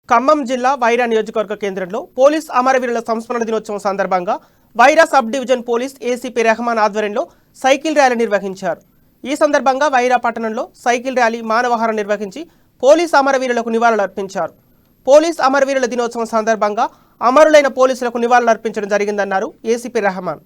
ఖమ్మం జిల్లా వైరా నియోజకవర్గ కేంద్రంలో పోలీస్ అమరవీరుల సంస్మరణ దినోత్సవం సందర్భంగా Wyra subdivision police ACP Rehman ఆధ్వర్యంలో సైకిల్ ర్యాలీ నిర్వహించారు। ఈ సందర్భంగా వైరా పట్టణంలో సైకిల్ ర్యాలీ మానవహారం నిర్వహించి పోలీస్ అమరవీరులకు నివాళులర్పించారు। పోలీస్ అమరవీరుల దినోత్సవం సందర్భంగా అమరులైన పోలీసులకు నివాళులర్పించడం జరిగిందన్నారు ఏసీపీ రెహమాన్।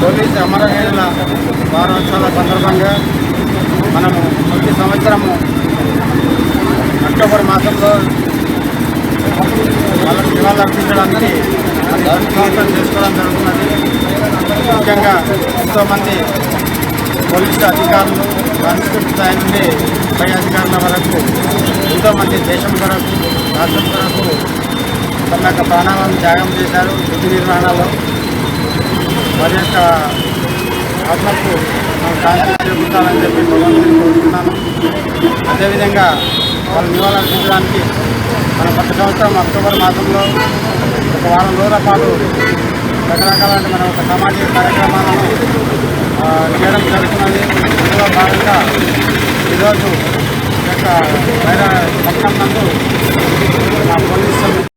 పోలీసు అమరవీరుల వారోత్సవాల సందర్భంగా మనము ప్రతి సంవత్సరము అక్టోబర్ మాసంలో వాళ్ళకి నివాళులర్పించడానికి సంవత్సరం చేసుకోవడం జరుగుతున్నది। ముఖ్యంగా ఎంతోమంది పోలీసు అధికారులు కానిస్టేబుల్ స్థాయి నుండి పై అధికారుల వరకు ఎంతోమంది దేశం కొరకు రాష్ట్రం కొరకు తమ యొక్క ప్రాణాలను త్యాగం చేశారు విధి నిర్వహణలో। వారి యొక్క ఆత్మకు మనం శాంతి చేకూర్చాలని చెప్పి భగవంతుని కోరుతున్నాను। అదేవిధంగా వాళ్ళు నివాళులర్పించడానికి మనం ప్రతి సంవత్సరం అక్టోబర్ మాసంలో ఒక వారం రోజుల పాటు రకరకాల మన ఒక సామాజిక కార్యక్రమాలను చేయడం జరుగుతున్నది। ఇందులో భాగంగా ఈరోజు యొక్క వైరా పట్టణం నందు